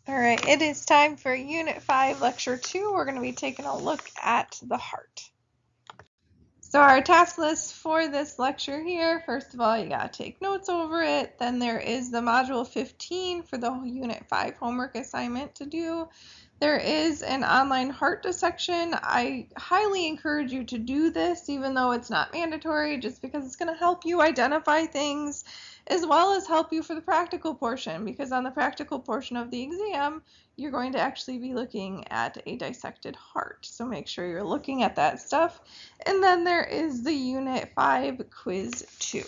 All right, it is time for Unit 5, Lecture 2. We're going to be taking a look at the heart. So our task list for this lecture here, first of all, you got to take notes over it. Then there is the Module 15 for the Unit 5 homework assignment to do. There is an online heart dissection. I highly encourage you to do this, even though it's not mandatory, just because it's going to help you identify things as well as help you for the practical portion, because on the practical portion of the exam, you're going to actually be looking at a dissected heart. So make sure you're looking at that stuff. And then there is the Unit 5 Quiz 2.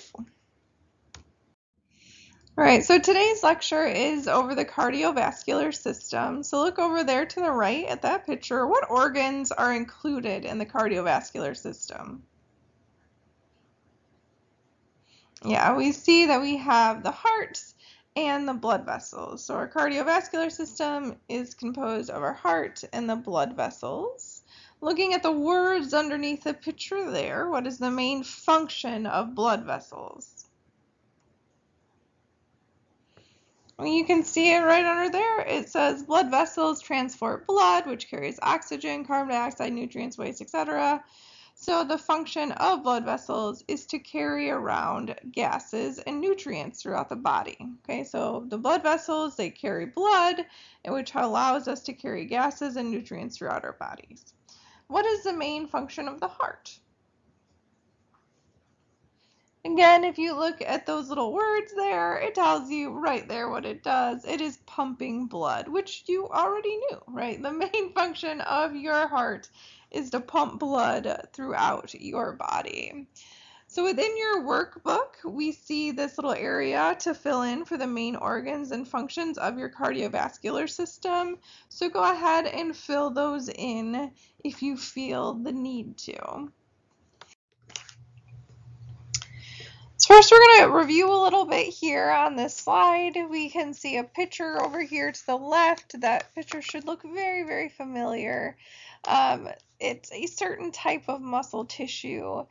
All right, so today's lecture is over the cardiovascular system. So look over there to the right at that picture. What organs are included in the cardiovascular system? Yeah, we see that we have the heart and the blood vessels. So our cardiovascular system is composed of our heart and the blood vessels. Looking at the words underneath the picture there, what is the main function of blood vessels? Well, you can see it right under there. It says blood vessels transport blood, which carries oxygen, carbon dioxide, nutrients, waste, etc. So the function of blood vessels is to carry around gases and nutrients throughout the body. Okay, so the blood vessels, they carry blood, which allows us to carry gases and nutrients throughout our bodies. What is the main function of the heart? Again, if you look at those little words there, it tells you right there what it does. It is pumping blood, which you already knew, right? The main function of your heart is to pump blood throughout your body. So within your workbook, we see this little area to fill in for the main organs and functions of your cardiovascular system. So go ahead and fill those in if you feel the need to. So first, we're going to review a little bit here on this slide. We can see a picture over here to the left. That picture should look very, very familiar. It's a certain type of muscle tissue.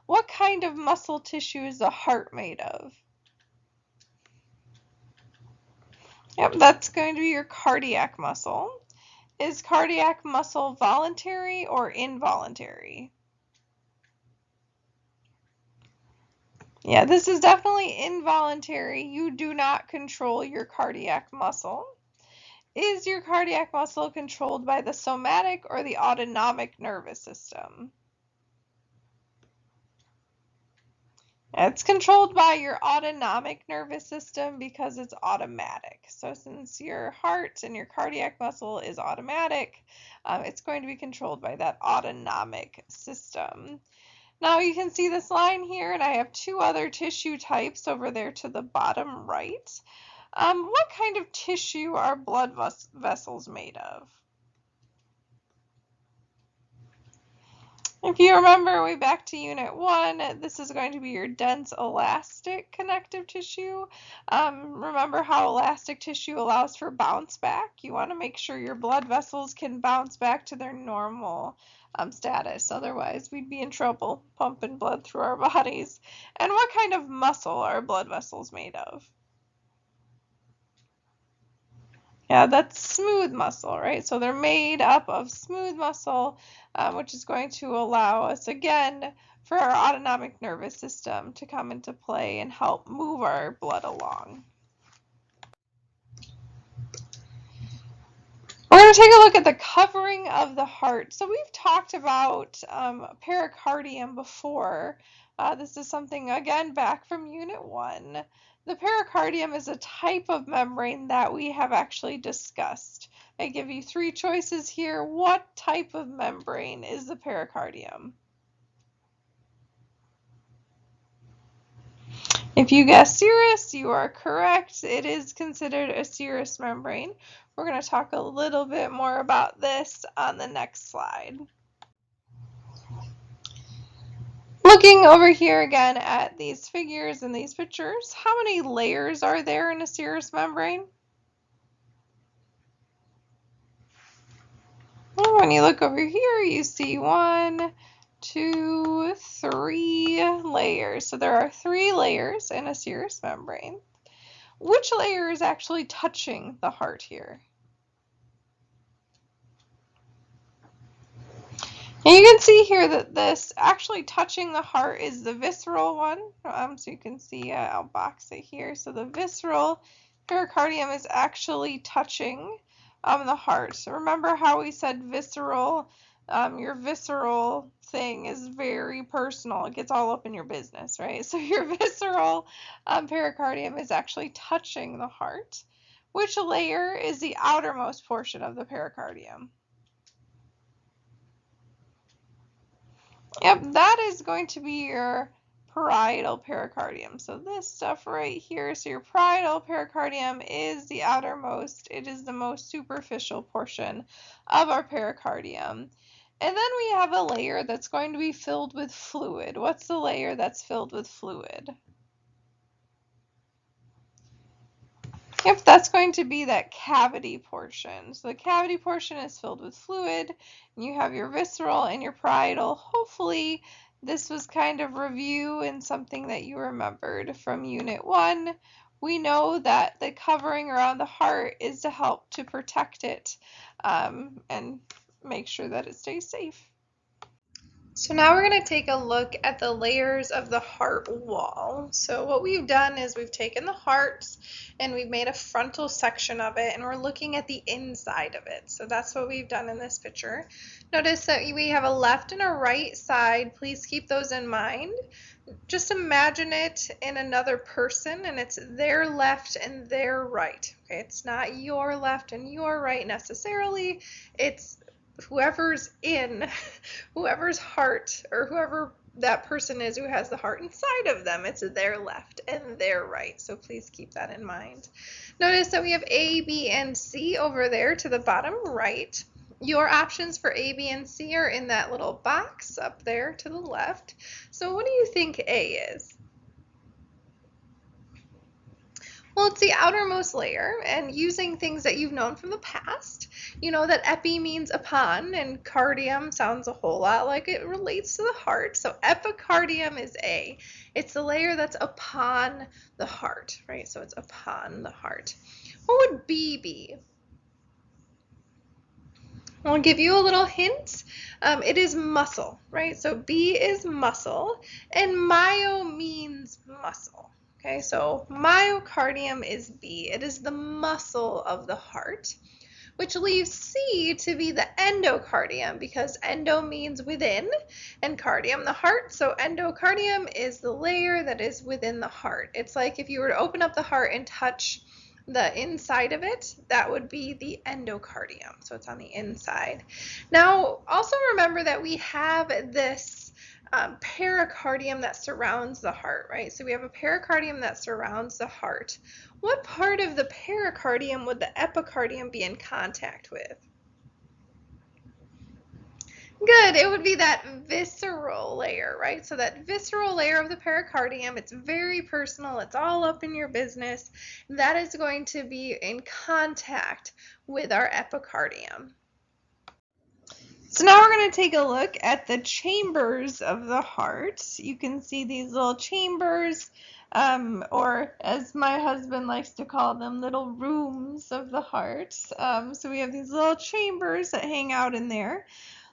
What kind of muscle tissue is the heart made of? Yep, that's going to be your cardiac muscle. Is cardiac muscle voluntary or involuntary? Yeah, this is definitely involuntary. You do not control your cardiac muscle. Is your cardiac muscle controlled by the somatic or the autonomic nervous system? It's controlled by your autonomic nervous system because it's automatic. So since your heart and your cardiac muscle is automatic, it's going to be controlled by that autonomic system. Now you can see this line here, and I have two other tissue types over there to the bottom right. What kind of tissue are blood vessels made of? If you remember way back to Unit 1, this is going to be your dense elastic connective tissue. Remember how elastic tissue allows for bounce back? You want to make sure your blood vessels can bounce back to their normal status. Otherwise, we'd be in trouble pumping blood through our bodies. And what kind of muscle are blood vessels made of? Yeah, that's smooth muscle, right? So they're made up of smooth muscle, which is going to allow us, again, for our autonomic nervous system to come into play and help move our blood along. We're going to take a look at the covering of the heart. So we've talked about pericardium before. This is something, again, back from Unit 1. The pericardium is a type of membrane that we have actually discussed. I give you three choices here. What type of membrane is the pericardium? If you guess serous, you are correct. It is considered a serous membrane. We're going to talk a little bit more about this on the next slide. Looking over here again at these figures and these pictures, how many layers are there in a serous membrane? Well, when you look over here, you see 1, 2, 3 layers. So there are 3 layers in a serous membrane. Which layer is actually touching the heart here? And you can see here that this actually touching the heart is the visceral one. So you can see, I'll box it here. So the visceral pericardium is actually touching the heart. So remember how we said visceral? Your visceral thing is very personal. It gets all up in your business, right? So your visceral pericardium is actually touching the heart. Which layer is the outermost portion of the pericardium? Yep, that is going to be your parietal pericardium. So this stuff right here, so your parietal pericardium is the outermost. It is the most superficial portion of our pericardium. And then we have a layer that's going to be filled with fluid. What's the layer that's filled with fluid? Yep, that's going to be that cavity portion. So the cavity portion is filled with fluid. And you have your visceral and your parietal. Hopefully this was kind of review and something that you remembered from Unit 1. We know that the covering around the heart is to help to protect it and make sure that it stays safe. So now we're going to take a look at the layers of the heart wall. So what we've done is we've taken the heart and we've made a frontal section of it and we're looking at the inside of it. So that's what we've done in this picture. Notice that we have a left and a right side. Please keep those in mind. Just imagine it in another person and it's their left and their right. Okay, it's not your left and your right necessarily. It's whoever's heart, or whoever that person is who has the heart inside of them, it's their left and their right. So please keep that in mind. Notice that we have A, B, and C over there to the bottom right. Your options for A, B, and C are in that little box up there to the left. So what do you think A is? Well, it's the outermost layer, and using things that you've known from the past, you know that epi means upon, and cardium sounds a whole lot like it relates to the heart. So epicardium is A. It's the layer that's upon the heart, right? So it's upon the heart. What would B be? I'll give you a little hint. It is muscle, right? So B is muscle, and myo means muscle. Okay, so myocardium is B. It is the muscle of the heart, which leaves C to be the endocardium because endo means within and cardium the heart. So endocardium is the layer that is within the heart. It's like if you were to open up the heart and touch the inside of it, that would be the endocardium. So it's on the inside. Now, also remember that we have this pericardium that surrounds the heart, right? So we have a pericardium that surrounds the heart. What part of the pericardium would the epicardium be in contact with? Good, it would be that visceral layer, right? So that visceral layer of the pericardium, it's very personal, it's all up in your business. That is going to be in contact with our epicardium. So now we're going to take a look at the chambers of the heart. You can see these little chambers, or as my husband likes to call them, little rooms of the heart. So we have these little chambers that hang out in there.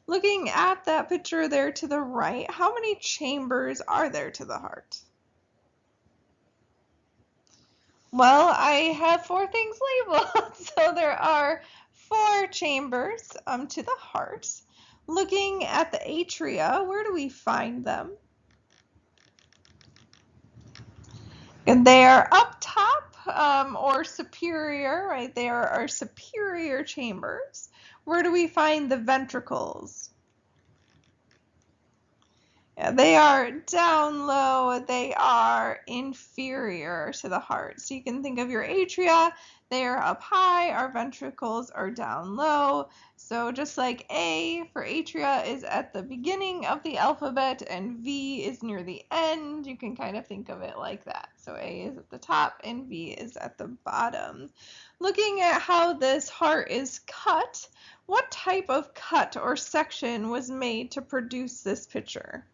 Looking at that picture there to the right, how many chambers are there to the heart? Well, I have 4 things labeled. So there are 4 chambers to the heart. Looking at the atria, where do we find them? And they are up top or superior, right? They are our superior chambers. Where do we find the ventricles? Yeah, they are down low, they are inferior to the heart. So you can think of your atria, they are up high, our ventricles are down low. So just like A for atria is at the beginning of the alphabet and V is near the end, you can kind of think of it like that. So A is at the top and V is at the bottom. Looking at how this heart is cut, what type of cut or section was made to produce this picture?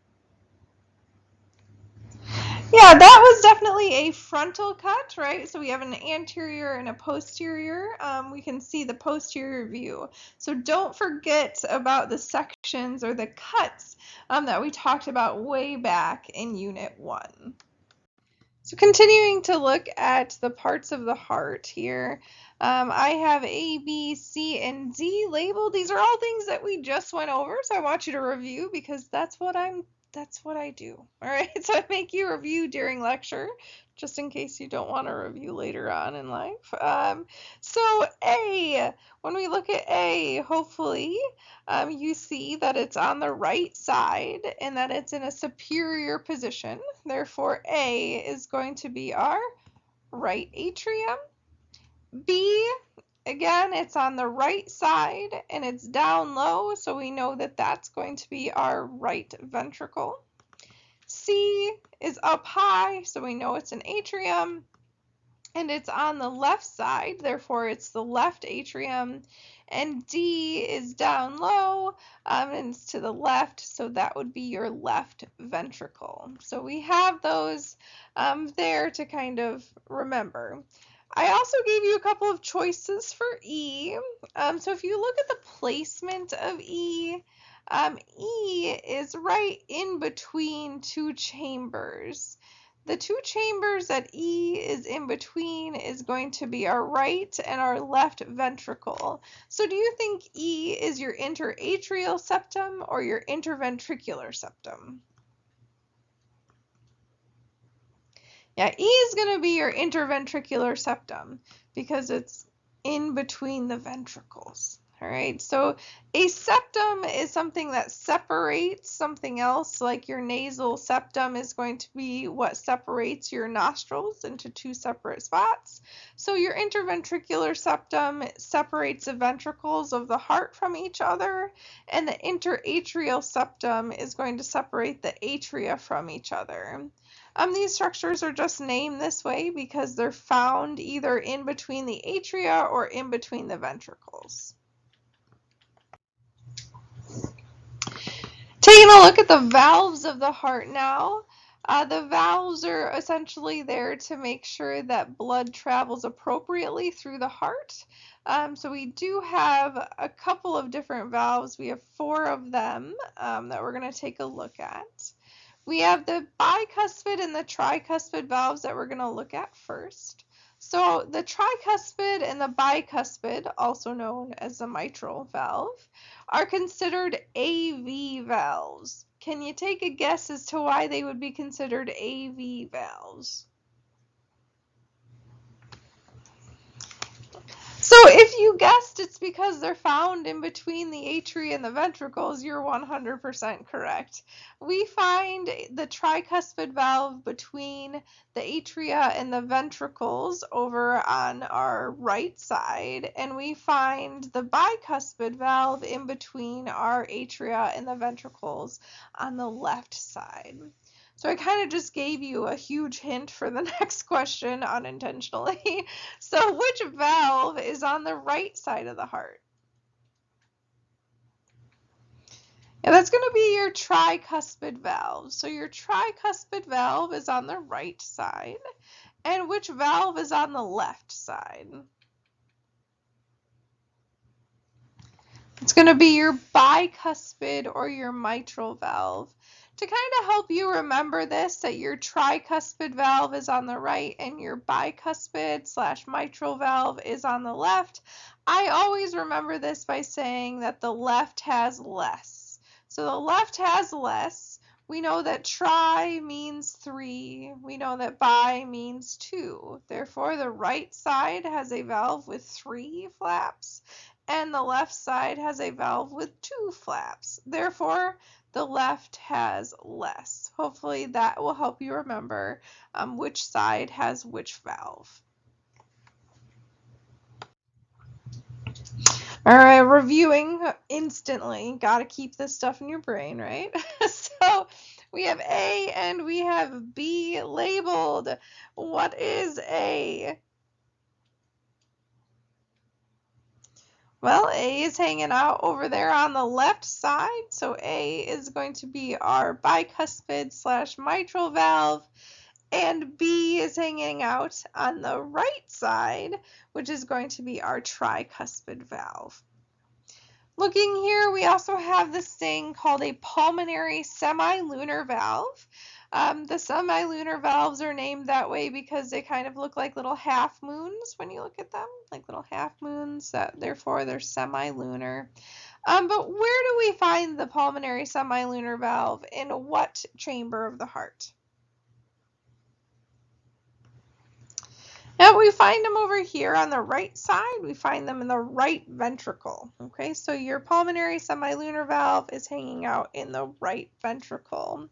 Yeah, that was definitely a frontal cut, right? So we have an anterior and a posterior. We can see the posterior view. So don't forget about the sections or the cuts that we talked about way back in Unit 1. So continuing to look at the parts of the heart here, I have A, B, C, and D labeled. These are all things that we just went over, so I want you to review because that's what I do. All right, so I make you review during lecture, just in case you don't want to review later on in life. So A, when we look at A, hopefully you see that it's on the right side and that it's in a superior position. Therefore, A is going to be our right atrium. B, again, it's on the right side and it's down low, so we know that that's going to be our right ventricle. C is up high, so we know it's an atrium, and it's on the left side, therefore it's the left atrium. And D is down low, and it's to the left, so that would be your left ventricle. So we have those there to kind of remember. I also gave you a couple of choices for E. So if you look at the placement of E, E is right in between two chambers. The two chambers that E is in between is going to be our right and our left ventricle. So do you think E is your interatrial septum or your interventricular septum? Yeah, E is going to be your interventricular septum because it's in between the ventricles. All right, so a septum is something that separates something else, like your nasal septum is going to be what separates your nostrils into two separate spots. So your interventricular septum separates the ventricles of the heart from each other, and the interatrial septum is going to separate the atria from each other. These structures are just named this way because they're found either in between the atria or in between the ventricles. Taking a look at the valves of the heart now. The valves are essentially there to make sure that blood travels appropriately through the heart. So we do have a couple of different valves. We have 4 of them that we're going to take a look at. We have the bicuspid and the tricuspid valves that we're going to look at first. So the tricuspid and the bicuspid, also known as the mitral valve, are considered AV valves. Can you take a guess as to why they would be considered AV valves? So if you guessed it's because they're found in between the atria and the ventricles, you're 100% correct. We find the tricuspid valve between the atria and the ventricles over on our right side, and we find the bicuspid valve in between our atria and the ventricles on the left side. So I kind of just gave you a huge hint for the next question unintentionally. So which valve is on the right side of the heart? And that's going to be your tricuspid valve. So your tricuspid valve is on the right side. And which valve is on the left side? It's going to be your bicuspid or your mitral valve. To kind of help you remember this, that your tricuspid valve is on the right and your bicuspid / mitral valve is on the left, I always remember this by saying that the left has less. So the left has less. We know that tri means 3. We know that bi means 2. Therefore, the right side has a valve with 3 flaps, and the left side has a valve with 2 flaps. Therefore, the left has less. Hopefully that will help you remember which side has which valve. All right, reviewing instantly. Got to keep this stuff in your brain, right? So we have A and we have B labeled. What is A? Well, A is hanging out over there on the left side, so A is going to be our bicuspid / mitral valve. And B is hanging out on the right side, which is going to be our tricuspid valve. Looking here, we also have this thing called a pulmonary semilunar valve. The semilunar valves are named that way because they kind of look like little half moons when you look at them, like little half moons, therefore they're semilunar. But where do we find the pulmonary semilunar valve in what chamber of the heart? Now we find them over here on the right side. We find them in the right ventricle. Okay, so your pulmonary semilunar valve is hanging out in the right ventricle.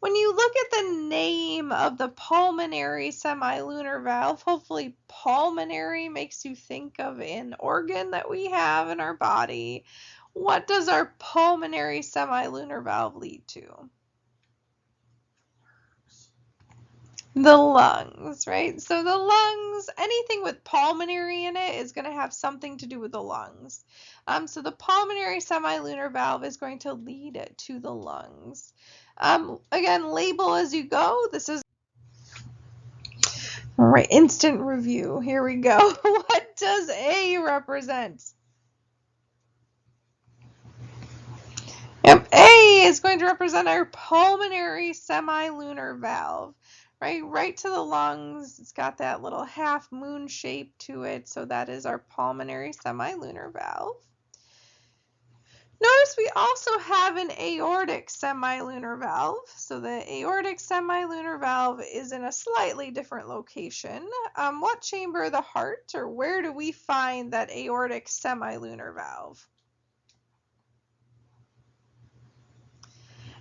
When you look at the name of the pulmonary semilunar valve, hopefully pulmonary makes you think of an organ that we have in our body. What does our pulmonary semilunar valve lead to? The lungs, right? So the lungs, anything with pulmonary in it is going to have something to do with the lungs. So the pulmonary semilunar valve is going to lead it to the lungs. Again, label as you go. This is all right, instant review. Here we go. What does A represent? Yep, A is going to represent our pulmonary semilunar valve. Right to the lungs. It's got that little half moon shape to it, so that is our pulmonary semilunar valve. Notice we also have an aortic semilunar valve. So the aortic semilunar valve is in a slightly different location. What chamber of the heart, or where do we find that aortic semilunar valve?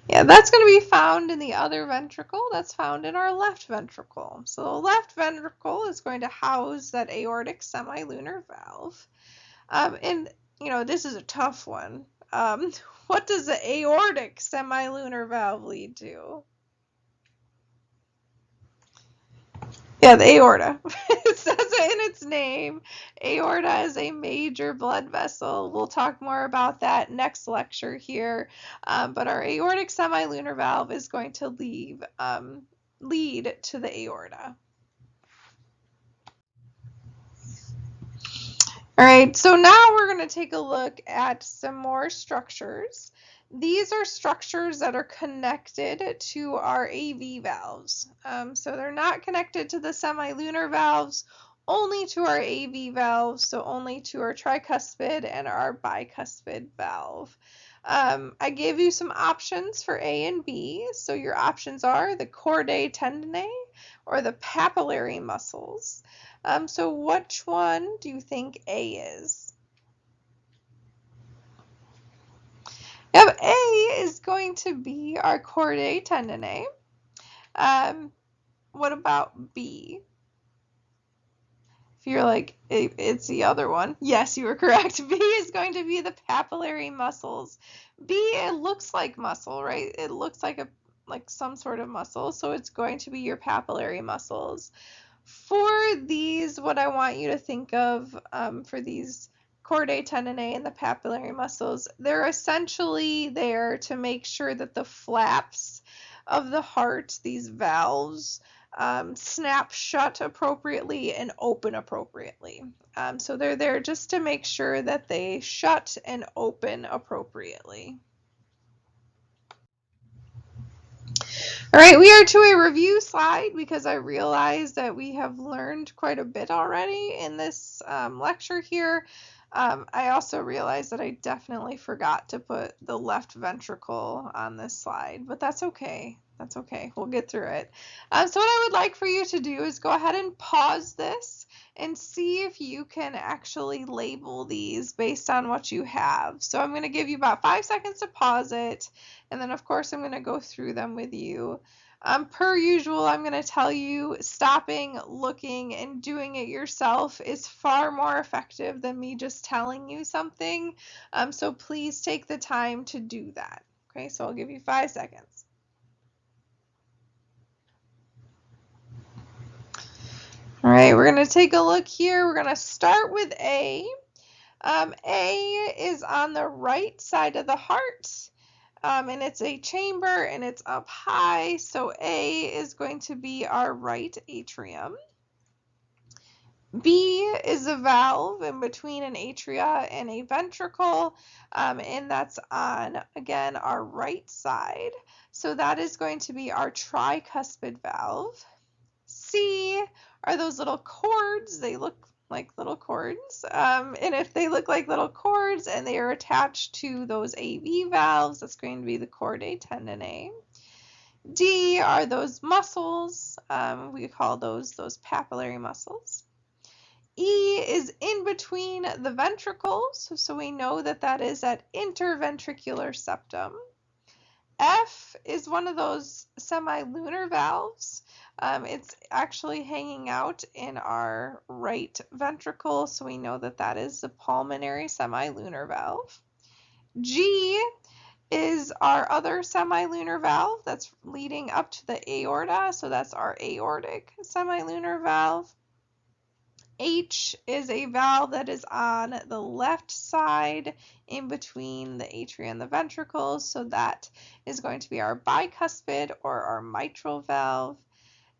Yeah, that's going to be found in the other ventricle. That's found in our left ventricle. So the left ventricle is going to house that aortic semilunar valve. And, this is a tough one. What does the aortic semilunar valve lead to? Yeah, the aorta. It says it in its name. Aorta is a major blood vessel. We'll talk more about that next lecture here. But our aortic semilunar valve is going to lead to the aorta. All right, so now we're going to take a look at some more structures. These are structures that are connected to our AV valves. So they're not connected to the semilunar valves, only to our AV valves, so only to our tricuspid and our bicuspid valve. I gave you some options for A and B. So your options are the chordae tendineae or the papillary muscles. So which one do you think A is? Yep, A is going to be our chordae tendineae. What about B? If you're like, it's the other one. Yes, you were correct. B is going to be the papillary muscles. B, it looks like muscle, right? It looks like some sort of muscle, so it's going to be your papillary muscles. For these, what I want you to think of for these chordae tendineae and the papillary muscles, they're essentially there to make sure that the flaps of the heart, these valves, snap shut appropriately and open appropriately. So they're there just to make sure that they shut and open appropriately. All right, we are to a review slide because I realize that we have learned quite a bit already in this lecture here. I also realized that I definitely forgot to put the left ventricle on this slide, but that's okay. That's okay. We'll get through it. So what I would like for you to do is go ahead and pause this and see if you can actually label these based on what you have. So I'm going to give you about 5 seconds to pause it, and then of course I'm going to go through them with you. Per usual, I'm going to tell you stopping, looking, and doing it yourself is far more effective than me just telling you something. So please take the time to do that. Okay, so I'll give you 5 seconds. All right, we're going to take a look here. We're going to start with A. A is on the right side of the heart. and it's a chamber and it's up high, so A is going to be our right atrium. B is a valve in between an atria and a ventricle, and that's on, again, our right side. So that is going to be our tricuspid valve. C are those little cords. They look like little cords. And if they look like little cords and they are attached to those AV valves, that's going to be the chordae tendineae. D are those muscles. We call those papillary muscles. E is in between the ventricles, so we know that that is that interventricular septum. F is one of those semilunar valves. It's actually hanging out in our right ventricle, so we know that that is the pulmonary semilunar valve. G is our other semilunar valve that's leading up to the aorta, so that's our aortic semilunar valve. H is a valve that is on the left side in between the atria and the ventricles, so that is going to be our bicuspid or our mitral valve.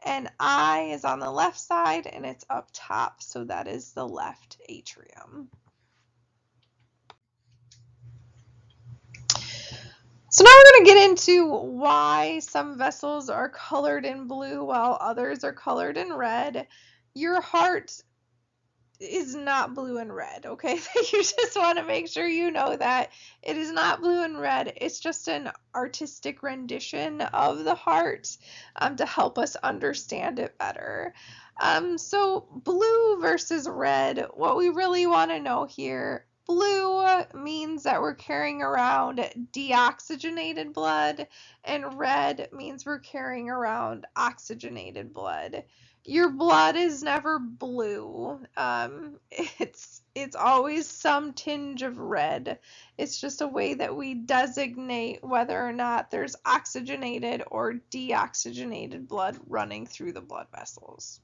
And I is on the left side and it's up top, so that is the left atrium. So now we're going to get into why some vessels are colored in blue while others are colored in red. Your heart is not blue and red, okay? You just want to make sure you know that it is not blue and red. It's just an artistic rendition of the heart to help us understand it better. So blue versus red, what we really want to know here, blue means that we're carrying around deoxygenated blood, and red means we're carrying around oxygenated blood. Your blood is never blue. It's always some tinge of red. It's just a way that we designate whether or not there's oxygenated or deoxygenated blood running through the blood vessels.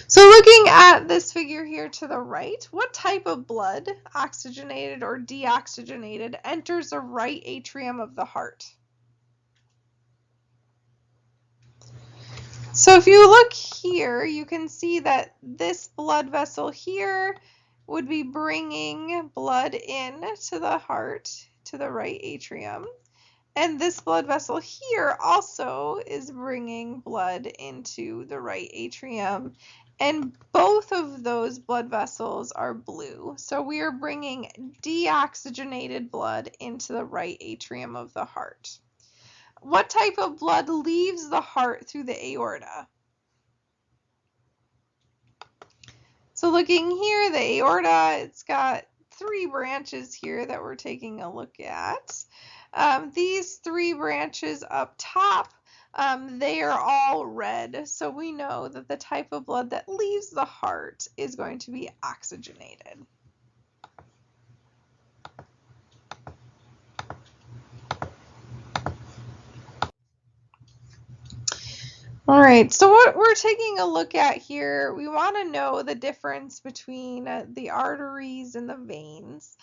So looking at this figure here to the right, what type of blood, oxygenated or deoxygenated, enters the right atrium of the heart? So if you look here, you can see that this blood vessel here would be bringing blood in to the heart, to the right atrium. And this blood vessel here also is bringing blood into the right atrium. And both of those blood vessels are blue. So we are bringing deoxygenated blood into the right atrium of the heart. What type of blood leaves the heart through the aorta? So looking here, the aorta, it's got three branches here that we're taking a look at. These three branches up top, they are all red. So we know that the type of blood that leaves the heart is going to be oxygenated. All right, so what we're taking a look at here, we want to know the difference between the arteries and the veins.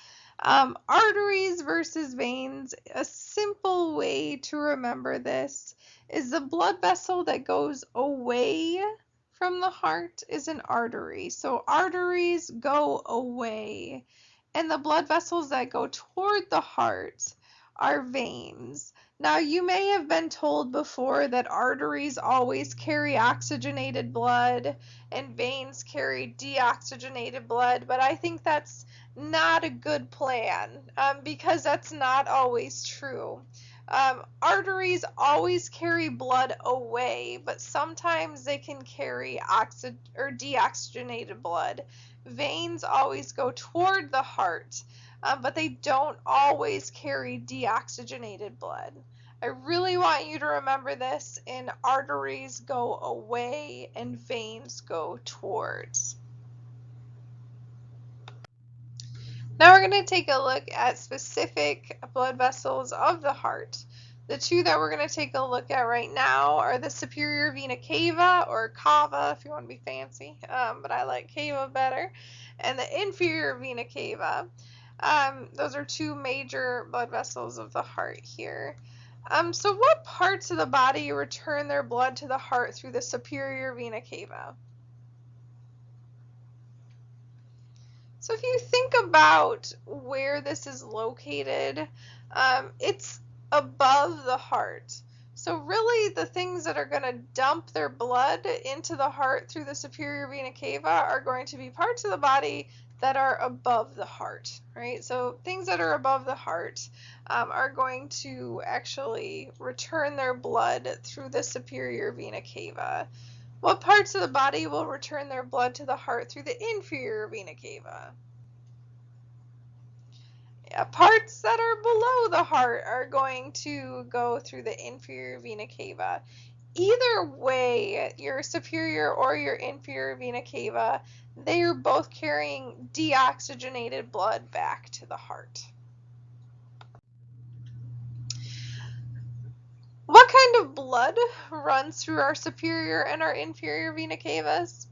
Arteries versus veins, a simple way to remember this is the blood vessel that goes away from the heart is an artery. So arteries go away, and the blood vessels that go toward the heart are veins. Now, you may have been told before that arteries always carry oxygenated blood and veins carry deoxygenated blood, but I think that's not a good plan because that's not always true. Arteries always carry blood away, but sometimes they can carry deoxygenated blood. Veins always go toward the heart, but they don't always carry deoxygenated blood. I really want you to remember this, and arteries go away and veins go towards. Now we're going to take a look at specific blood vessels of the heart. The two that we're going to take a look at right now are the superior vena cava, or cava if you want to be fancy, but I like cava better, and the inferior vena cava. Those are two major blood vessels of the heart here. So what parts of the body return their blood to the heart through the superior vena cava? So if you think about where this is located, it's above the heart. So really the things that are going to dump their blood into the heart through the superior vena cava are going to be parts of the body that are above the heart, right? So things that are above the heart are going to actually return their blood through the superior vena cava. What parts of the body will return their blood to the heart through the inferior vena cava? Yeah, parts that are below the heart are going to go through the inferior vena cava. Either way, your superior or your inferior vena cava, they are both carrying deoxygenated blood back to the heart. What kind of blood runs through our superior and our inferior vena cavas?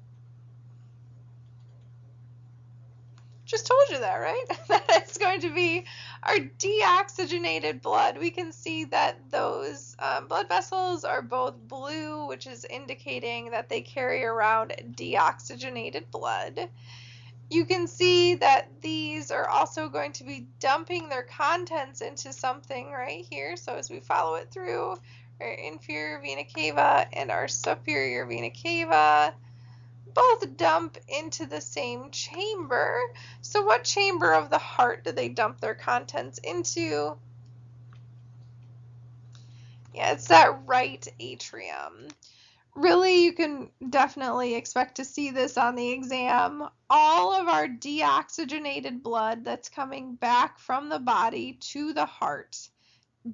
Just told you that, right? That's going to be our deoxygenated blood. We can see that those blood vessels are both blue, which is indicating that they carry around deoxygenated blood. You can see that these are also going to be dumping their contents into something right here. So as we follow it through, our inferior vena cava and our superior vena cava both dump into the same chamber. So what chamber of the heart do they dump their contents into? Yeah, it's that right atrium. Really, you can definitely expect to see this on the exam. All of our deoxygenated blood that's coming back from the body to the heart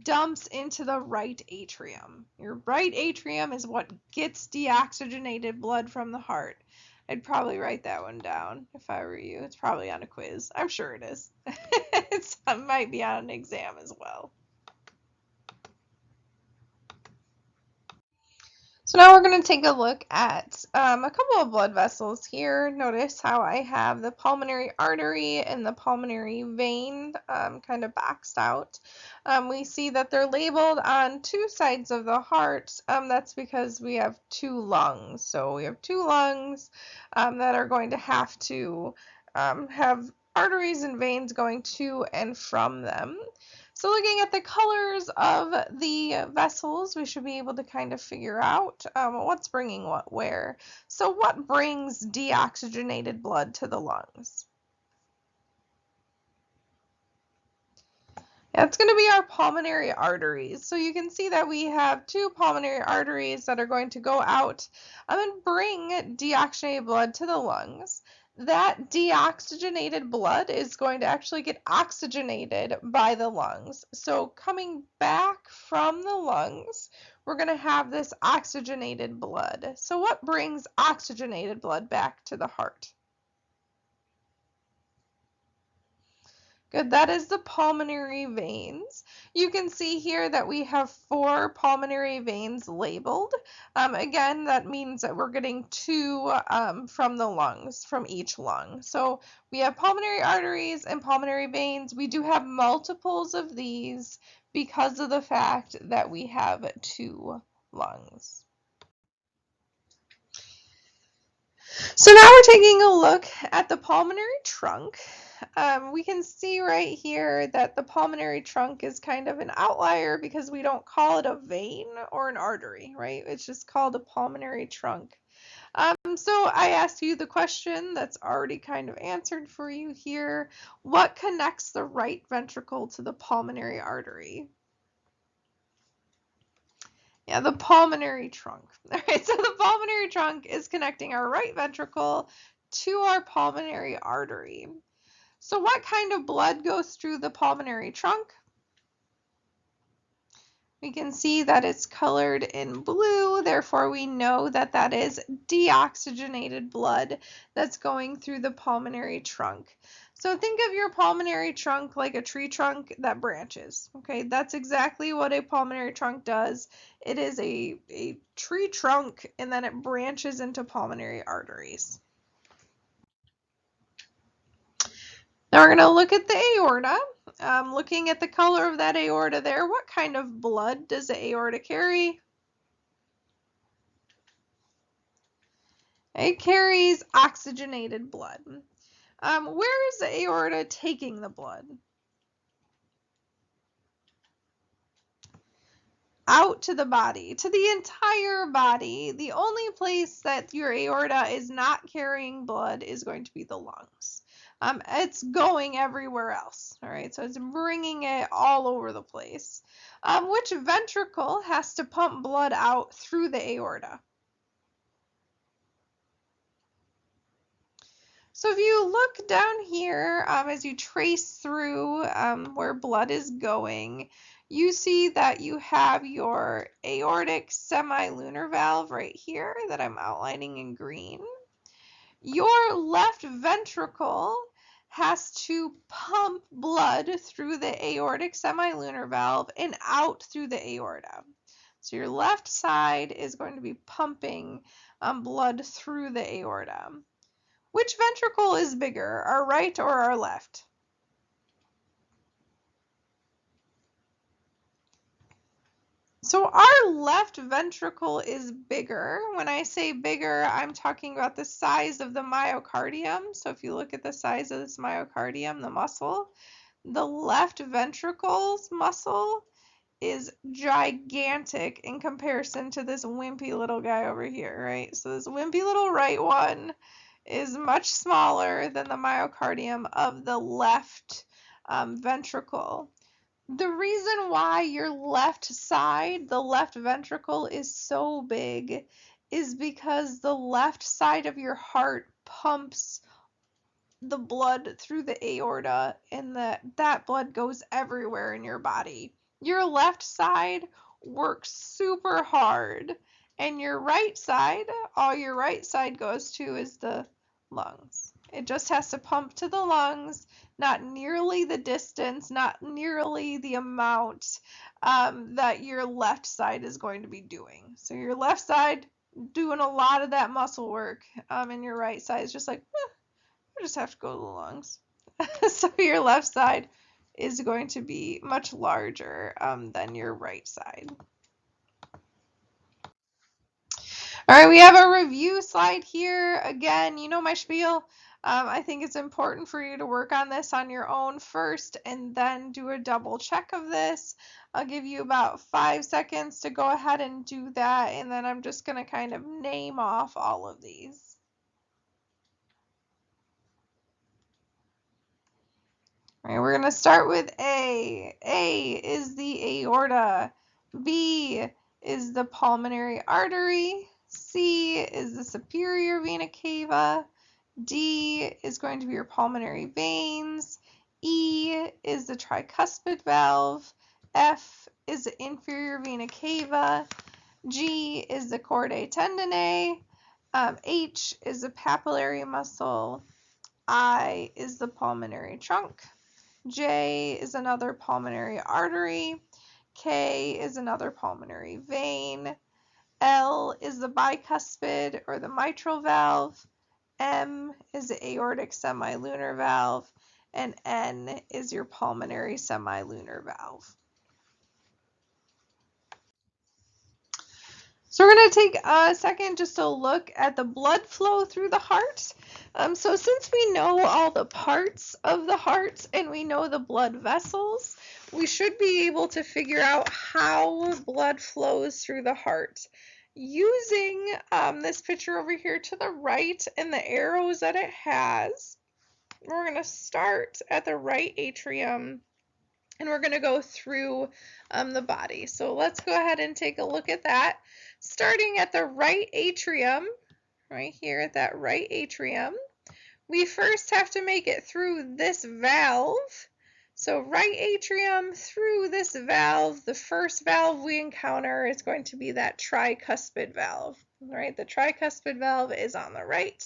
dumps into the right atrium. Your right atrium is what gets deoxygenated blood from the heart. I'd probably write that one down if I were you. It's probably on a quiz. I'm sure it is. It might be on an exam as well. So now we're going to take a look at a couple of blood vessels here. Notice how I have the pulmonary artery and the pulmonary vein kind of boxed out. We see that they're labeled on two sides of the heart. That's because we have two lungs. So we have two lungs that are going to have to have arteries and veins going to and from them. So looking at the colors of the vessels, we should be able to kind of figure out what's bringing what where. So what brings deoxygenated blood to the lungs? Yeah, it's going to be our pulmonary arteries. So you can see that we have two pulmonary arteries that are going to go out and bring deoxygenated blood to the lungs. That deoxygenated blood is going to actually get oxygenated by the lungs. So coming back from the lungs, we're going to have this oxygenated blood. So what brings oxygenated blood back to the heart? Good, that is the pulmonary veins. You can see here that we have 4 pulmonary veins labeled. Again, that means that we're getting 2 from the lungs, from each lung. So we have pulmonary arteries and pulmonary veins. We do have multiples of these because of the fact that we have 2 lungs. So now we're taking a look at the pulmonary trunk. We can see right here that the pulmonary trunk is kind of an outlier because we don't call it a vein or an artery, right? It's just called a pulmonary trunk. So I asked you the question that's already kind of answered for you here. What connects the right ventricle to the pulmonary artery? Yeah, the pulmonary trunk. All right, so the pulmonary trunk is connecting our right ventricle to our pulmonary artery. So what kind of blood goes through the pulmonary trunk? We can see that it's colored in blue, therefore we know that that is deoxygenated blood that's going through the pulmonary trunk. So think of your pulmonary trunk like a tree trunk that branches. Okay, that's exactly what a pulmonary trunk does. It is a tree trunk and then it branches into pulmonary arteries. Now Now we're going to look at the aorta. Looking at the color of that aorta there, what kind of blood does the aorta carry? It carries oxygenated blood. Where is the aorta taking the blood? Out to the body, to the entire body. The only place that your aorta is not carrying blood is going to be the lungs. It's going everywhere else, all right? So it's bringing it all over the place. Which ventricle has to pump blood out through the aorta? So if you look down here, as you trace through where blood is going, you see that you have your aortic semilunar valve right here that I'm outlining in green. Your left ventricle has to pump blood through the aortic semilunar valve and out through the aorta. So your left side is going to be pumping blood through the aorta. Which ventricle is bigger, our right or our left? So our left ventricle is bigger. When I say bigger, I'm talking about the size of the myocardium. So if you look at the size of this myocardium, the muscle, the left ventricle's muscle is gigantic in comparison to this wimpy little guy over here, right? So this wimpy little right one is much smaller than the myocardium of the left ventricle. The reason why your left side, the left ventricle, is so big is because the left side of your heart pumps the blood through the aorta, and that blood goes everywhere in your body. Your left side works super hard, and your right side, all your right side goes to is the lungs. It just has to pump to the lungs, not nearly the distance, not nearly the amount that your left side is going to be doing. So your left side doing a lot of that muscle work, and your right side is just like, I just have to go to the lungs. So your left side is going to be much larger than your right side. All right, we have a review slide here. Again, you know my spiel. I think it's important for you to work on this on your own first and then do a double check of this. I'll give you about 5 seconds to go ahead and do that, and then I'm just going to kind of name off all of these. All right, we're going to start with A. A is the aorta. B is the pulmonary artery. C is the superior vena cava. D is going to be your pulmonary veins. E is the tricuspid valve. F is the inferior vena cava. G is the chordae tendineae. H is the papillary muscle. I is the pulmonary trunk. J is another pulmonary artery. K is another pulmonary vein. L is the bicuspid or the mitral valve. M is the aortic semilunar valve. And N is your pulmonary semilunar valve. So we're going to take a second just to look at the blood flow through the heart. So since we know all the parts of the heart and we know the blood vessels, we should be able to figure out how blood flows through the heart. Using this picture over here to the right and the arrows that it has, we're going to start at the right atrium and we're going to go through the body. So let's go ahead and take a look at that. Starting at the right atrium, right here at that right atrium, we first have to make it through this valve. So right atrium through this valve, the first valve we encounter is going to be that tricuspid valve. Right, the tricuspid valve is on the right.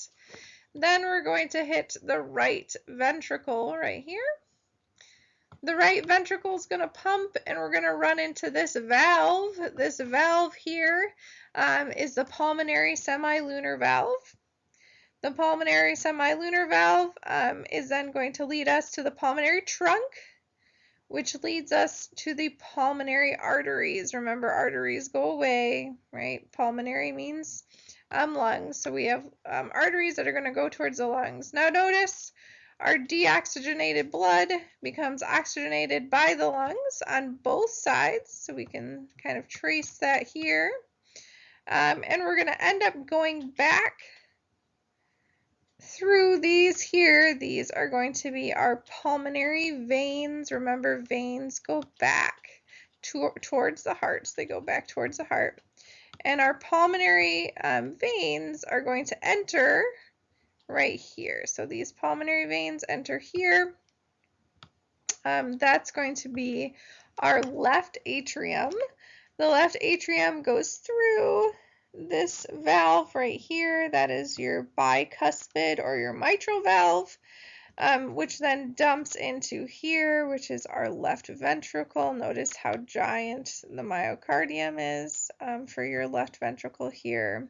Then we're going to hit the right ventricle right here. The right ventricle is going to pump and we're going to run into this valve. This valve here is the pulmonary semilunar valve. The pulmonary semilunar valve is then going to lead us to the pulmonary trunk, which leads us to the pulmonary arteries. Remember, arteries go away, right? Pulmonary means lungs. So we have arteries that are going to go towards the lungs. Now notice our deoxygenated blood becomes oxygenated by the lungs on both sides. So we can kind of trace that here. And we're going to end up going back through these here. These are going to be our pulmonary veins. Remember, veins go back towards the heart. So they go back towards the heart. And our pulmonary veins are going to enter right here. So these pulmonary veins enter here. That's going to be our left atrium. The left atrium goes through this valve right here. That is your bicuspid or your mitral valve, which then dumps into here, which is our left ventricle. Notice how giant the myocardium is for your left ventricle here.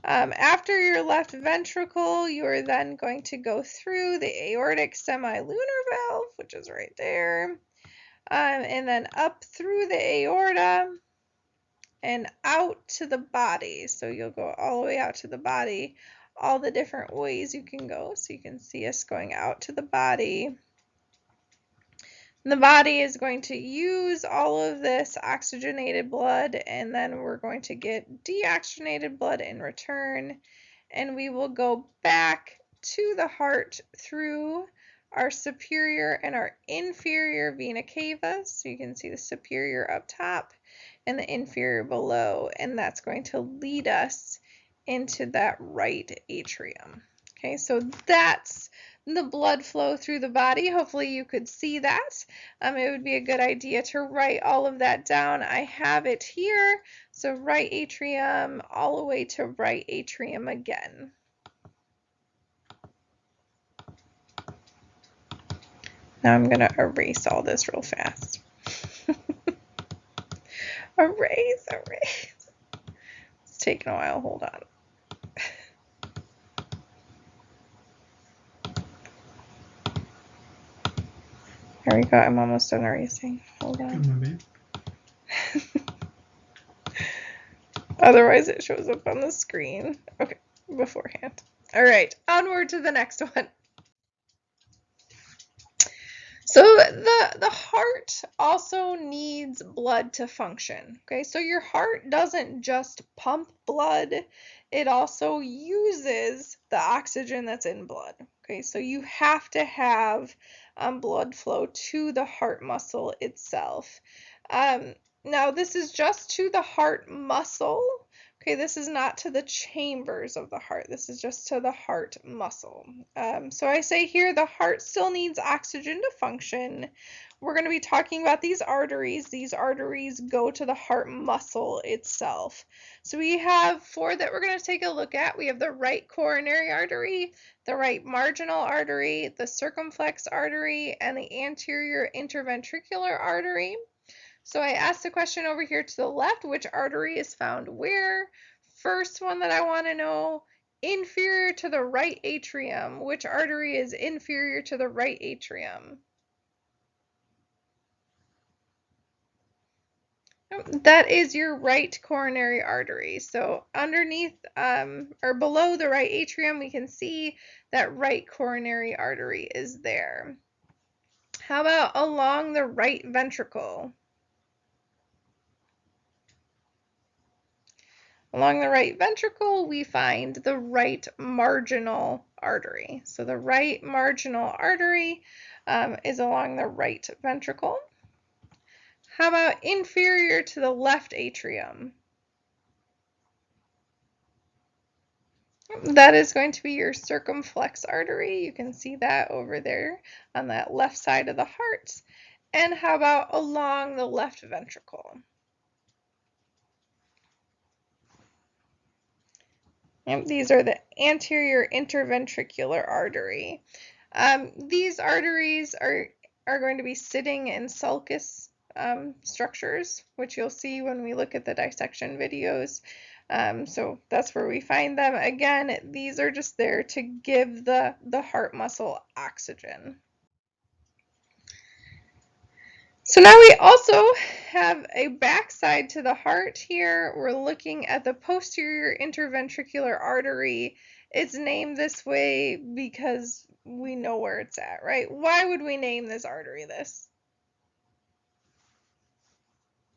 After your left ventricle, you are then going to go through the aortic semilunar valve, which is right there, and then up through the aorta and out to the body. So you'll go all the way out to the body, all the different ways you can go. So you can see us going out to the body. The body is going to use all of this oxygenated blood, and then we're going to get deoxygenated blood in return, and we will go back to the heart through our superior and our inferior vena cava. So you can see the superior up top and the inferior below, and that's going to lead us into that right atrium. Okay, so that's the blood flow through the body. Hopefully you could see that. It would be a good idea to write all of that down. I have it here. So right atrium all the way to right atrium again. Now I'm going to erase all this real fast. Erase. It's taking a while. Hold on. There we go. I'm almost done erasing. Hold on. Otherwise, it shows up on the screen. Okay, beforehand. All right, onward to the next one. So the heart also needs blood to function. Okay, so your heart doesn't just pump blood, it also uses the oxygen that's in blood. Okay, so you have to have blood flow to the heart muscle itself. Now this is just to the heart muscle. Okay, this is not to the chambers of the heart. This is just to the heart muscle. So I say here the heart still needs oxygen to function. We're going to be talking about these arteries. These arteries go to the heart muscle itself. So we have 4 that we're going to take a look at. We have the right coronary artery, the right marginal artery, the circumflex artery, and the anterior interventricular artery. So I asked the question over here to the left, which artery is found where? First one that I want to know, inferior to the right atrium. Which artery is inferior to the right atrium? That is your right coronary artery. So underneath or below the right atrium, we can see that right coronary artery is there. How about along the right ventricle? Along the right ventricle, we find the right marginal artery. So the right marginal artery is along the right ventricle. How about inferior to the left atrium? That is going to be your circumflex artery. You can see that over there on that left side of the heart. And how about along the left ventricle? These are the anterior interventricular artery. These arteries are going to be sitting in sulcus structures, which you'll see when we look at the dissection videos. So that's where we find them. Again, these are just there to give the heart muscle oxygen. So now we also have a backside to the heart here. We're looking at the posterior interventricular artery. It's named this way because we know where it's at, right? Why would we name this artery this?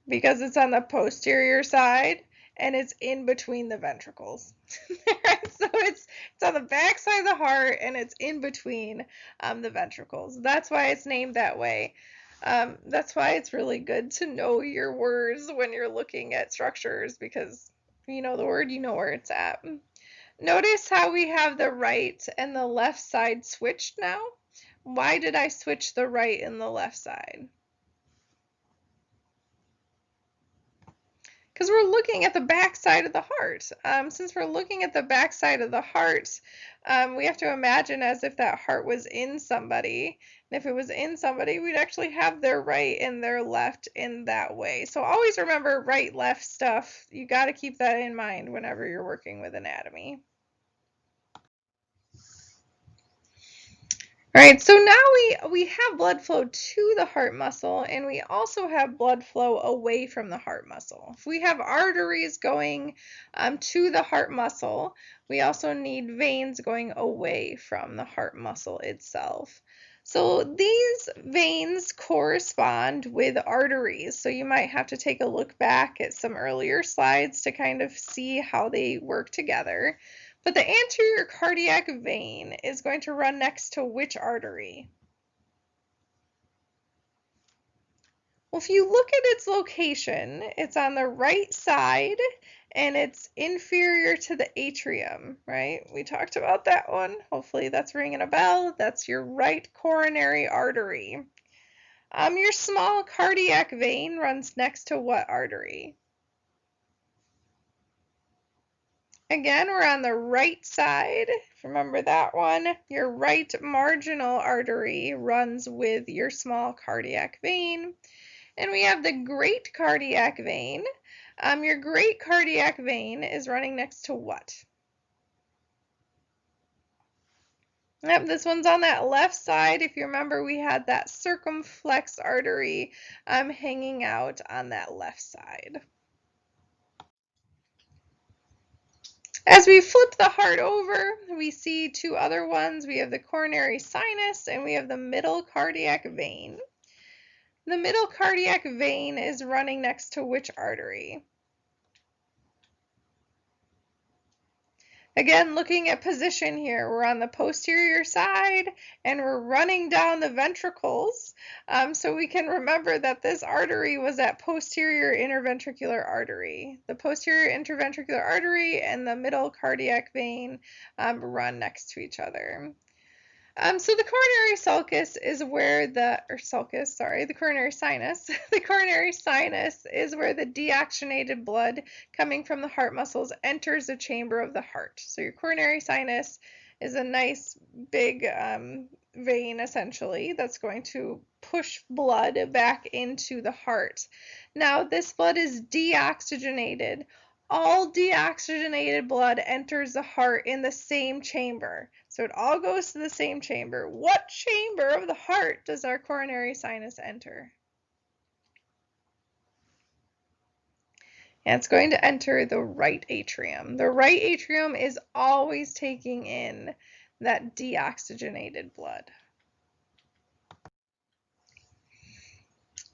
Because it's on the posterior side and it's in between the ventricles. So it's on the back side of the heart and it's in between the ventricles. That's why it's named that way. That's why it's really good to know your words when you're looking at structures, because you know the word, you know where it's at. Notice how we have the right and the left side switched now. Why did I switch the right and the left side? Because we're looking at the back side of the heart. Since we're looking at the back side of the heart, we have to imagine as if that heart was in somebody. And if it was in somebody, we'd actually have their right and their left in that way. So always remember right, left stuff. You got to keep that in mind whenever you're working with anatomy. All right, so now we have blood flow to the heart muscle, and we also have blood flow away from the heart muscle. If we have arteries going to the heart muscle, we also need veins going away from the heart muscle itself. So these veins correspond with arteries. So you might have to take a look back at some earlier slides to kind of see how they work together. But the anterior cardiac vein is going to run next to which artery? Well, if you look at its location, it's on the right side and it's inferior to the atrium, right? We talked about that one. Hopefully that's ringing a bell. That's your right coronary artery. Your small cardiac vein runs next to what artery? Again, we're on the right side. Remember that one. Your right marginal artery runs with your small cardiac vein. And we have the great cardiac vein. Your great cardiac vein is running next to what? Yep, this one's on that left side. If you remember, we had that circumflex artery hanging out on that left side. As we flip the heart over, we see two other ones. We have the coronary sinus and we have the middle cardiac vein. The middle cardiac vein is running next to which artery? Again, looking at position here, we're on the posterior side and we're running down the ventricles. So we can remember that this artery was that posterior interventricular artery. The posterior interventricular artery and the middle cardiac vein run next to each other. So the coronary sulcus is where the coronary sinus. The coronary sinus is where the deoxygenated blood coming from the heart muscles enters the chamber of the heart. So your coronary sinus is a nice big vein, essentially, that's going to push blood back into the heart. Now, this blood is deoxygenated. All deoxygenated blood enters the heart in the same chamber. So it all goes to the same chamber. What chamber of the heart does our coronary sinus enter? And it's going to enter the right atrium. The right atrium is always taking in that deoxygenated blood.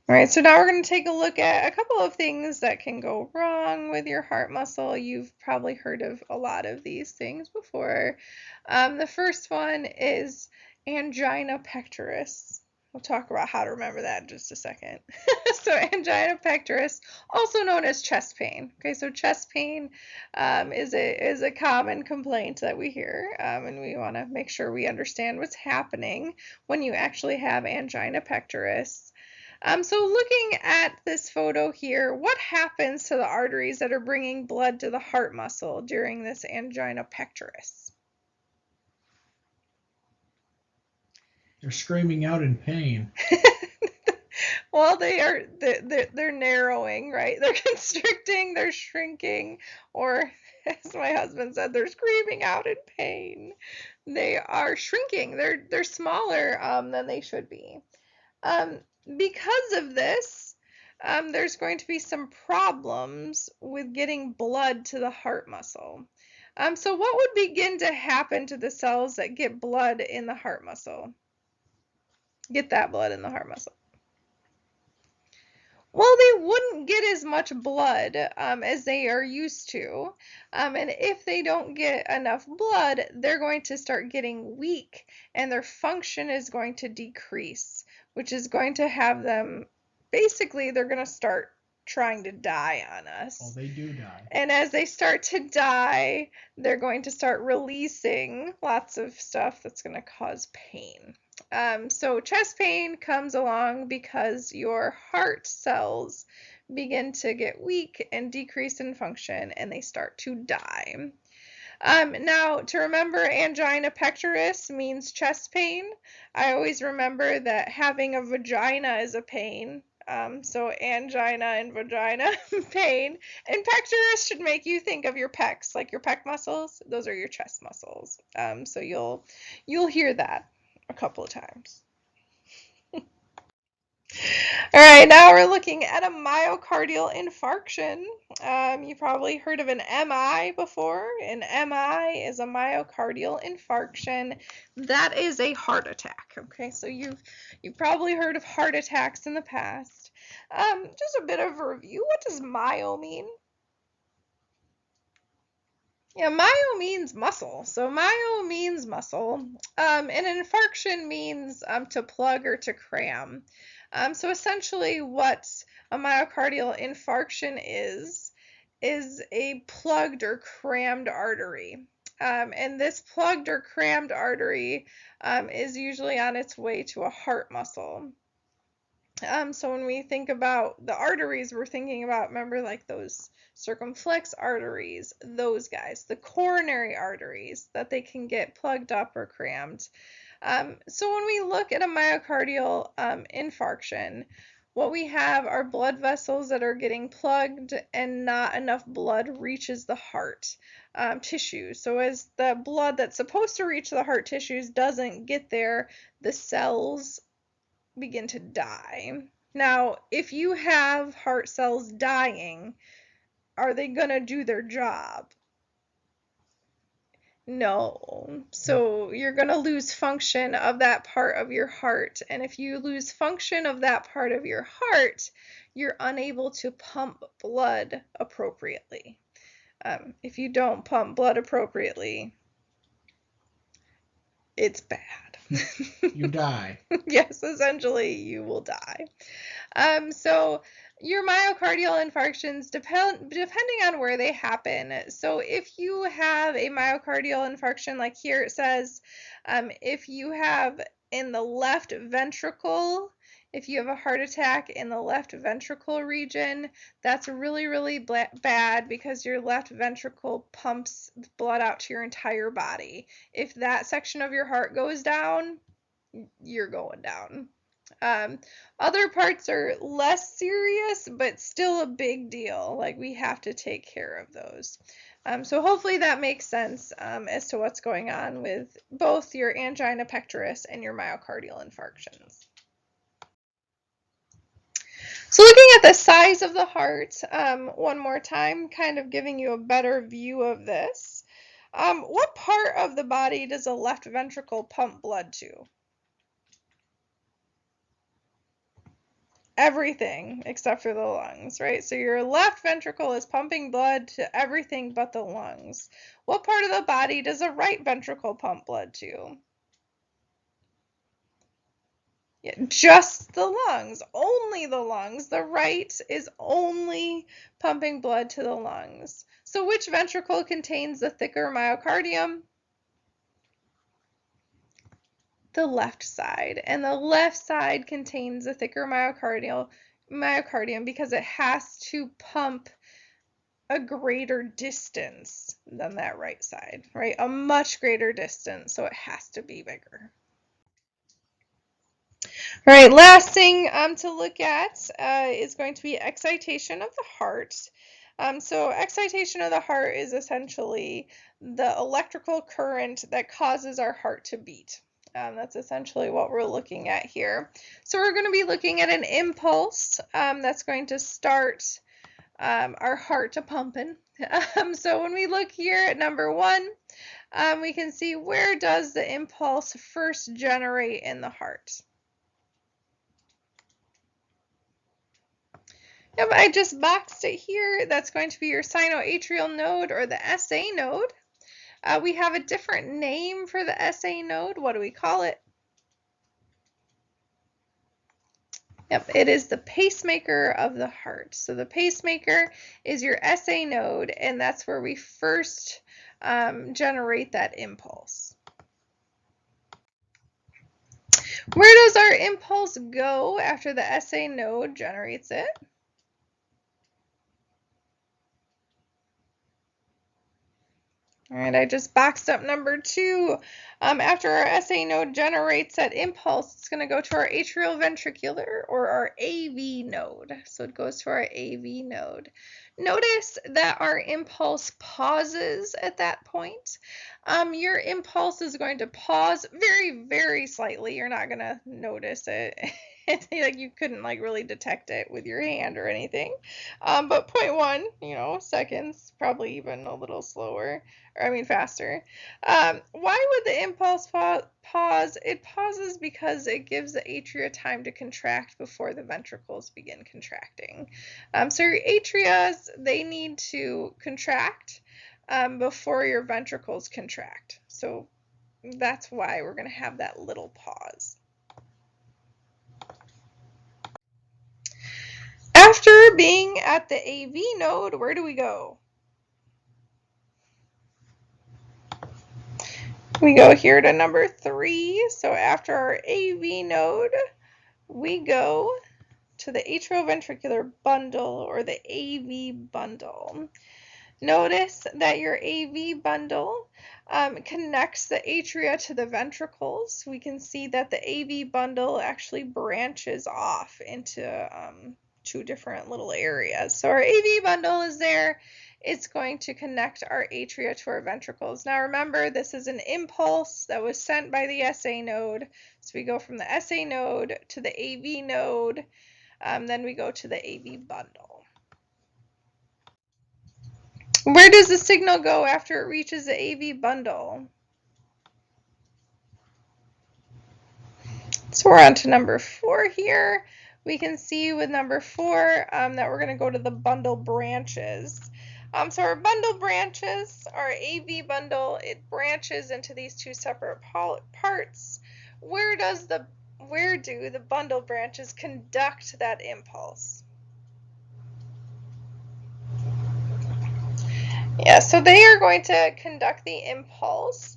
All right, so now we're going to take a look at a couple of things that can go wrong with your heart muscle. You've probably heard of a lot of these things before. The first one is angina pectoris. We'll talk about how to remember that in just a second. So angina pectoris, also known as chest pain. Okay, so chest pain is a common complaint that we hear, and we want to make sure we understand what's happening when you actually have angina pectoris. So looking at this photo here, what happens to the arteries that are bringing blood to the heart muscle during this angina pectoris? They're screaming out in pain. Well, they're narrowing, right? They're constricting, they're shrinking, or as my husband said, they're screaming out in pain. They are shrinking. They're smaller than they should be. Um, because of this, there's going to be some problems with getting blood to the heart muscle. So what would begin to happen to the cells that get blood in the heart muscle? Get that blood in the heart muscle. Well, they wouldn't get as much blood as they are used to. And if they don't get enough blood, they're going to start getting weak and their function is going to decrease, which is going to have them, basically, they're going to start trying to die on us. Well, they do die. And as they start to die, they're going to start releasing lots of stuff that's going to cause pain. So chest pain comes along because your heart cells begin to get weak and decrease in function and they start to die. Now, to remember, angina pectoris means chest pain. I always remember that having a vagina is a pain. So angina and vagina pain. And pectoris should make you think of your pecs, like your pec muscles. Those are your chest muscles. So you'll hear that a couple of times. All right, now we're looking at a myocardial infarction. You probably heard of an MI before. An MI is a myocardial infarction. That is a heart attack. Okay, so you've probably heard of heart attacks in the past. Just a bit of a review. What does myo mean? Yeah, myo means muscle. So myo means muscle. And an infarction means to plug or to cram. So essentially what a myocardial infarction is a plugged or crammed artery. And this plugged or crammed artery is usually on its way to a heart muscle. So when we think about the arteries, we're thinking about, remember, like those circumflex arteries, those guys, the coronary arteries, that they can get plugged up or crammed. So when we look at a myocardial infarction, what we have are blood vessels that are getting plugged and not enough blood reaches the heart tissue. So as the blood that's supposed to reach the heart tissues doesn't get there, the cells begin to die. Now, if you have heart cells dying, are they going to do their job? No. So you're going to lose function of that part of your heart. And if you lose function of that part of your heart, you're unable to pump blood appropriately. If you don't pump blood appropriately, it's bad. You die. Yes, essentially you will die. So your myocardial infarctions depending on where they happen. So if you have a myocardial infarction, like here it says, if you have in the left ventricle, if you have a heart attack in the left ventricle region, that's really, really bad because your left ventricle pumps blood out to your entire body. If that section of your heart goes down, you're going down. Other parts are less serious, but still a big deal. Like, we have to take care of those. So hopefully that makes sense as to what's going on with both your angina pectoris and your myocardial infarctions. So looking at the size of the heart, one more time, kind of giving you a better view of this. What part of the body does a left ventricle pump blood to? Everything except for the lungs, right? So your left ventricle is pumping blood to everything but the lungs. What part of the body does a right ventricle pump blood to? Yeah, just the lungs, only the lungs. The right is only pumping blood to the lungs. So which ventricle contains the thicker myocardium? The left side. And the left side contains the thicker myocardium because it has to pump a greater distance than that right side, right? A much greater distance, so it has to be bigger. All right, last thing to look at is going to be excitation of the heart. So excitation of the heart is essentially the electrical current that causes our heart to beat. That's essentially what we're looking at here. So we're going to be looking at an impulse that's going to start our heart to pumping. So when we look here at number 1, we can see where does the impulse first generate in the heart. Yep, I just boxed it here. That's going to be your sinoatrial node or the SA node. We have a different name for the SA node. What do we call it? Yep, it is the pacemaker of the heart. So the pacemaker is your SA node, and that's where we first generate that impulse. Where does our impulse go after the SA node generates it? All right, I just boxed up number 2. After our SA node generates that impulse, it's going to go to our atrioventricular or our AV node. So it goes to our AV node. Notice that our impulse pauses at that point. Your impulse is going to pause very, very slightly. You're not going to notice it. Like you couldn't like really detect it with your hand or anything. But 0.1, seconds, probably even a little slower. Faster. Why would the impulse pause? It pauses because it gives the atria time to contract before the ventricles begin contracting. So your atria, they need to contract before your ventricles contract. So that's why we're going to have that little pause. After being at the AV node, where do we go? We go here to number 3. So after our AV node, we go to the atrioventricular bundle or the AV bundle. Notice that your AV bundle connects the atria to the ventricles. We can see that the AV bundle actually branches off into 2 different little areas. So our AV bundle is there. It's going to connect our atria to our ventricles. Now remember, this is an impulse that was sent by the SA node. So we go from the SA node to the AV node, then we go to the AV bundle. Where does the signal go after it reaches the AV bundle? So we're on to number 4 here. We can see with number 4 that we're going to go to the bundle branches. So our bundle branches, our AV bundle, it branches into these 2 separate parts. Where do the bundle branches conduct that impulse? Yeah, so they are going to conduct the impulse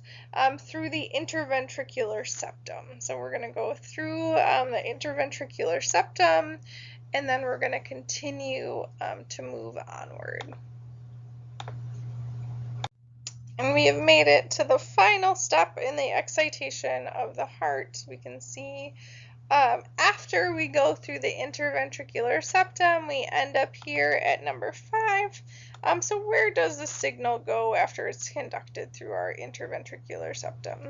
through the interventricular septum. So we're going to go through the interventricular septum, and then we're going to continue to move onward. And we have made it to the final step in the excitation of the heart. We can see after we go through the interventricular septum, we end up here at number 5. So where does the signal go after it's conducted through our interventricular septum?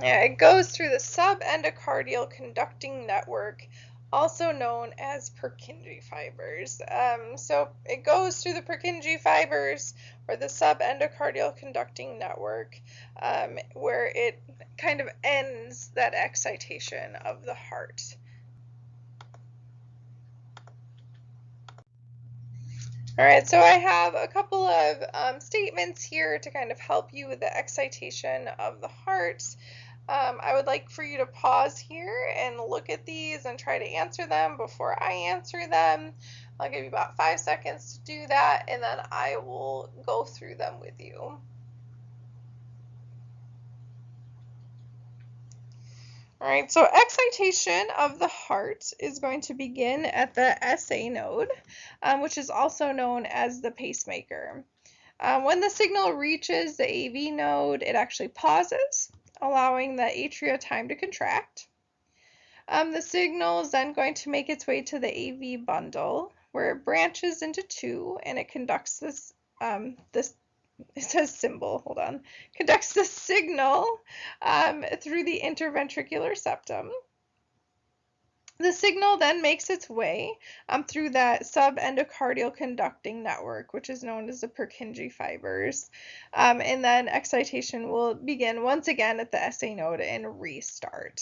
Yeah, it goes through the subendocardial conducting network, also known as Purkinje fibers. So it goes through the Purkinje fibers or the subendocardial conducting network, where it kind of ends that excitation of the heart. All right, so I have a couple of statements here to kind of help you with the excitation of the heart. I would like for you to pause here and look at these and try to answer them before I answer them. I'll give you about 5 seconds to do that, and then I will go through them with you. All right, so excitation of the heart is going to begin at the SA node, which is also known as the pacemaker. When the signal reaches the AV node, it actually pauses. allowing the atria time to contract. The signal is then going to make its way to the AV bundle, where it branches into two, and it conducts it says symbol, hold on, conducts the signal through the interventricular septum. The signal then makes its way through that subendocardial conducting network, which is known as the Purkinje fibers. And then excitation will begin once again at the SA node and restart.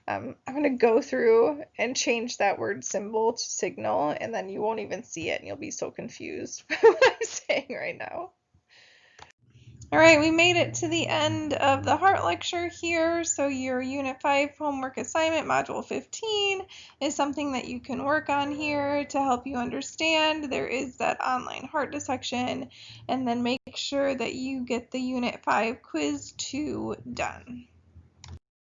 I'm going to go through and change that word symbol to signal, and then you won't even see it, and you'll be so confused by what I'm saying right now. All right, we made it to the end of the heart lecture here. So your Unit 5 homework assignment, Module 15, is something that you can work on here to help you understand. There is that online heart dissection, and then make sure that you get the Unit 5 quiz 2 done.